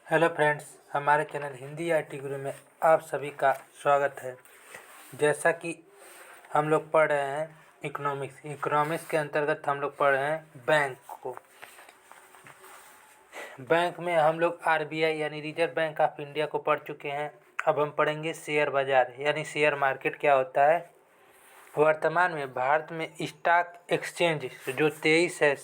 Hello friends, हमारे channel Hindi IT गुरु में आप सभी का स्वागत है। जैसा कि हम लोग पढ़ रहे हैं इकोनॉमिक्स के अंतर्गत हम लोग पढ़ रहे हैं बैंक को। बैंक में हम लोग आरबीआई यानी रिजर्व बैंक ऑफ इंडिया को पढ़ चुके हैं। अब हम पढ़ेंगे शेयर बाज़ार यानी शेयर मार्केट क्या होता है। वर्तमान में भारत में स्टॉक एक्सचेंज जो 23 है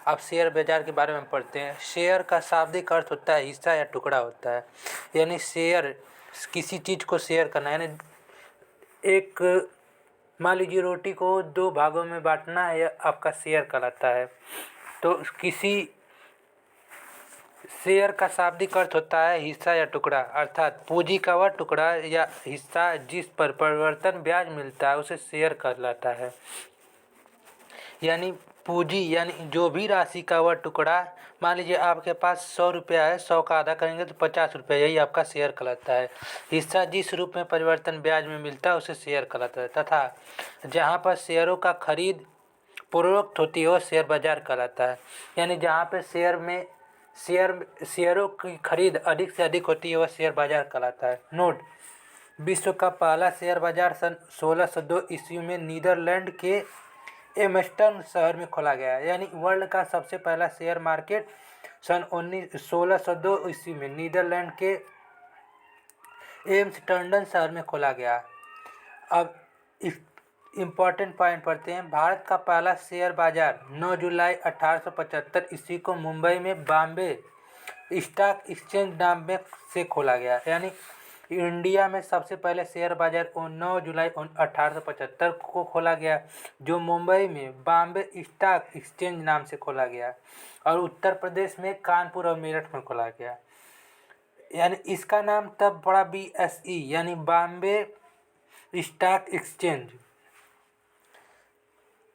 अब शेयर बाजार के बारे में पढ़ते हैं। शेयर का शाब्दिक अर्थ होता है हिस्सा या टुकड़ा होता है। यानी शेयर किसी चीज़ को शेयर करना, यानी एक मान लीजिए रोटी को 2 भागों में बांटना यह आपका शेयर कहलाता है। तो किसी शेयर का शाब्दिक अर्थ होता है हिस्सा या टुकड़ा, अर्थात पूंजी का वह टुकड़ा या हिस्सा जिस पर परिवर्तन ब्याज मिलता है उसे शेयर कहलाता है। यानी पूंजी यानी जो भी राशि का वह टुकड़ा, मान लीजिए आपके पास 100 रुपया है, 100 का आधा करेंगे तो 50 रुपया, यही आपका शेयर कहलाता है। हिस्सा जिस रूप में परिवर्तन ब्याज में मिलता है उसे शेयर कहलाता है। तथा जहाँ पर शेयरों का खरीद पूर्वोक्त होती है वह शेयर बाजार कहलाता है। यानी जहाँ पे शेयरों की खरीद अधिक से अधिक होती है वह शेयर बाजार कहलाता है। नोट: विश्व का पहला शेयर बाजार सन 1602 ईस्वी में नीदरलैंड के एम्स्टर्डम शहर में खोला गया। यानी वर्ल्ड का सबसे पहला शेयर मार्केट सन 1602 ईस्वी में नीदरलैंड के एम्स्टर्डम शहर में खोला गया। अब इम्पॉर्टेंट पॉइंट पढ़ते हैं। भारत का पहला शेयर बाजार 9 जुलाई 1875 ईस्वी को मुंबई में बॉम्बे स्टॉक एक्सचेंज नाम में से खोला गया। यानी इंडिया में सबसे पहले शेयर बाजार 9 जुलाई 1875 को खोला गया, जो मुंबई में बॉम्बे स्टॉक एक्सचेंज नाम से खोला गया, और उत्तर प्रदेश में कानपुर और मेरठ में खोला गया। यानी इसका नाम तब पड़ा BSE यानी बॉम्बे स्टॉक एक्सचेंज।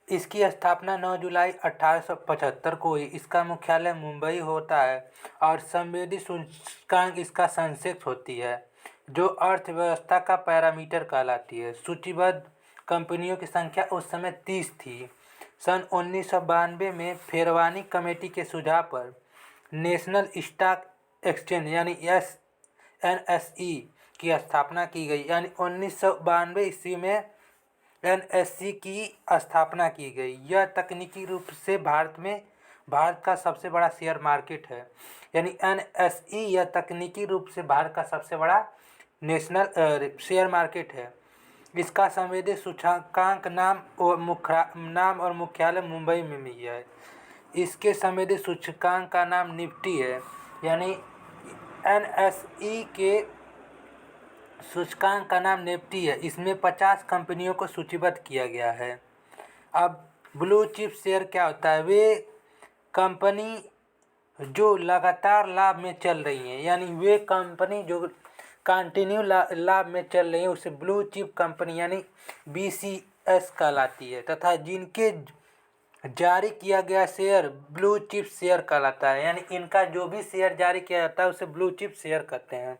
इसकी स्थापना 9 जुलाई 1875 को हुई। इसका मुख्यालय मुंबई होता है और संवेदी सूचकांक इसका सेंसेक्स होती है, जो अर्थव्यवस्था का पैरामीटर कहलाती है। सूचीबद्ध कंपनियों की संख्या उस समय 30 थी। सन 1992 में फेरवानी कमेटी के सुझाव पर नेशनल स्टॉक एक्सचेंज यानी NSE की स्थापना की गई। यानी 1992 ईस्वी में NSE की स्थापना की गई। यह तकनीकी रूप से भारत का सबसे बड़ा शेयर मार्केट है। यानी NSE यह तकनीकी रूप से भारत का सबसे बड़ा नेशनल शेयर मार्केट है। इसका संवेदी सूचकांक नाम और मुख्यालय मुंबई में भी है। इसके संवेदी सूचकांक का नाम निफ्टी है। यानी NSE के सूचकांक का नाम निफ्टी है। इसमें 50 कंपनियों को सूचीबद्ध किया गया है। अब ब्लू चिप शेयर क्या होता है? वे कंपनी जो लगातार लाभ में चल रही हैं, यानी वे कंपनी जो कंटिन्यू लाभ में चल रही है उसे ब्लू चिप कंपनी यानी BCS कहलाती है। तथा जिनके जारी किया गया शेयर ब्लू चिप शेयर कहलाता है। यानी इनका जो भी शेयर जारी किया जाता है उसे ब्लू चिप शेयर कहते हैं।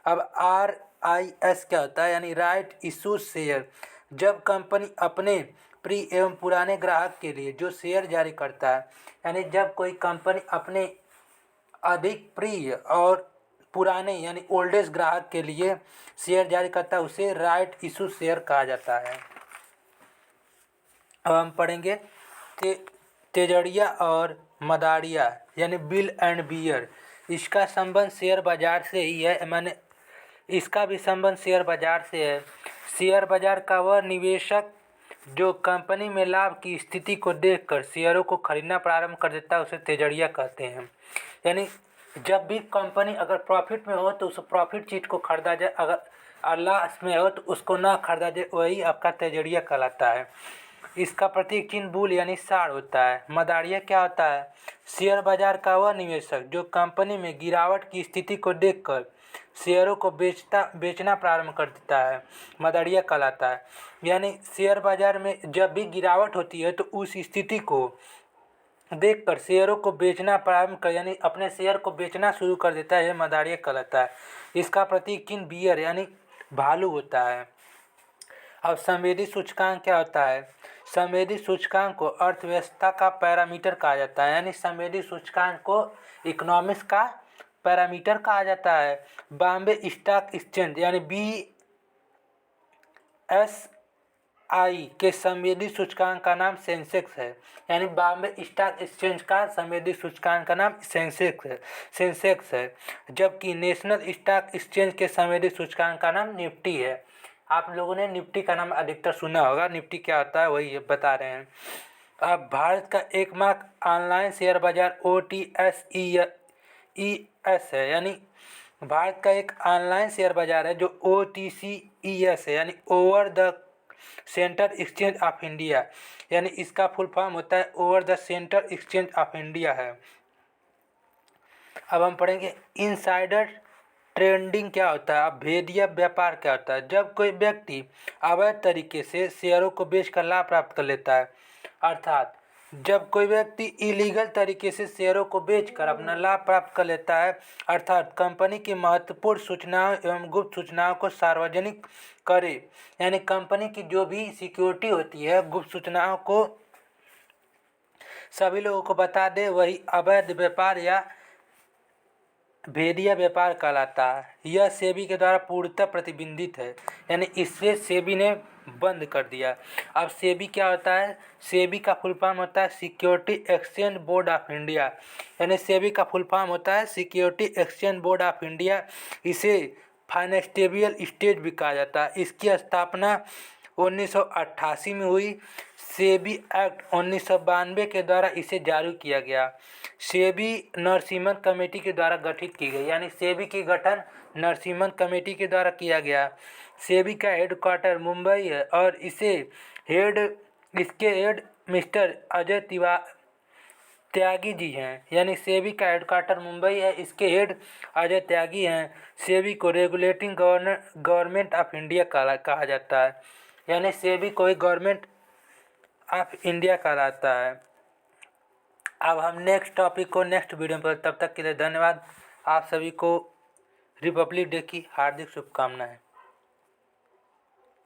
अब RIS क्या होता है? यानी राइट इशू शेयर। जब कंपनी अपने प्रिय एवं पुराने ग्राहक के लिए जो शेयर जारी करता है, यानी जब कोई कंपनी अपने अधिक प्रिय और पुराने यानी ओल्डेस्ट ग्राहक के लिए शेयर जारी करता है उसे राइट इशू शेयर कहा जाता है। अब हम पढ़ेंगे तेजड़िया और मदारिया यानी बिल एंड बियर। इसका संबंध शेयर बाजार से ही है। इसका भी संबंध शेयर बाजार से है। शेयर बाजार का वह निवेशक जो कंपनी में लाभ की स्थिति को देखकर शेयरों को खरीदना प्रारंभ कर देता है उसे तेजड़िया कहते हैं। यानी जब भी कंपनी अगर प्रॉफिट में हो तो उस प्रॉफिट चीज़ को खरीदा जाए, अगर लॉस में हो तो उसको ना खरीदा जाए, वही आपका तेजड़िया कहलाता है। इसका प्रतीक चिन्ह बुल यानी साढ़ होता है। मदारिया क्या होता है? शेयर बाजार का वह निवेशक जो कंपनी में गिरावट की स्थिति को देखकर शेयरों को बेचना प्रारंभ कर देता है, मदारिया कहलाता है। यानी शेयर बाजार में जब भी गिरावट होती है तो उस स्थिति को देखकर शेयरों को बेचना प्रारंभ कर यानी अपने शेयर को बेचना शुरू कर देता है, यह मदारिया कहलाता है। इसका प्रतीक चिन्ह बियर यानी भालू होता है। अब संवेदी सूचकांक क्या होता है? संवेदी सूचकांक को अर्थव्यवस्था का पैरामीटर कहा जाता है। यानी संवेदी सूचकांक को इकोनॉमिक्स का पैरामीटर कहा जाता है। बॉम्बे स्टॉक एक्सचेंज यानी BSI के संवेदी सूचकांक का नाम सेंसेक्स है। यानी बॉम्बे स्टॉक एक्सचेंज का संवेदी सूचकांक का नाम सेंसेक्स है, जबकि नेशनल स्टॉक एक्सचेंज के संवेदी सूचकांक का नाम निफ्टी है। आप लोगों ने निफ्टी का नाम अधिकतर सुना होगा। निफ्टी क्या होता है वही बता रहे हैं। अब भारत का एकमात्र ऑनलाइन शेयर बाजार OTCES है। यानी भारत का एक ऑनलाइन शेयर बाजार है जो OTCES है, यानी over the centre exchange of India. यानी इसका फुल फॉर्म होता है over the centre exchange of India है। अब हम पढ़ेंगे इनसाइडर ट्रेडिंग क्या होता है। अब भेदिया व्यापार क्या होता है। जब कोई व्यक्ति अवैध तरीके से शेयरों को बेचकर लाभ प्राप्त कर लेता है, अर्थात जब कोई व्यक्ति इलीगल तरीके से शेयरों को बेचकर अपना लाभ प्राप्त कर लेता है, अर्थात कंपनी की महत्वपूर्ण सूचनाओं एवं गुप्त सूचनाओं को सार्वजनिक करे, यानी कंपनी की जो भी सिक्योरिटी होती है गुप्त सूचनाओं को सभी लोगों को बता दे, वही अवैध व्यापार या भेदिया व्यापार कहलाता है। यह सेबी के द्वारा पूर्णतः प्रतिबंधित है, यानी इससे सेबी ने बंद कर दिया। अब सेबी क्या होता है। सेबी का फुल फॉर्म होता है security exchange board of India. यानी सेबी का फुल फॉर्म होता है security exchange board of India. इसे फाइनेंशियल स्टेट भी कहा जाता है। इसकी स्थापना 1988 में हुई। सेबी एक्ट 1992 के द्वारा इसे जारी किया गया। सेबी नरसिम्हन कमेटी के द्वारा गठित की गई, यानी सेबी की गठन नरसिम्हन कमेटी के द्वारा किया गया। सेबी का हेडक्वार्टर मुंबई है और इसके हेड मिस्टर अजय त्यागी जी हैं। यानी सेबी का हेडक्वार्टर मुंबई है, इसके हेड अजय त्यागी हैं। सेबी को रेगुलेटिंग गवर्नमेंट ऑफ इंडिया कहा जाता है। यानी सेबी को गवर्नमेंट ऑफ इंडिया कहलाता है। अब हम नेक्स्ट टॉपिक को नेक्स्ट वीडियो पर, तब तक के लिए धन्यवाद। आप सभी को रिपब्लिक डे की हार्दिक शुभकामनाएं।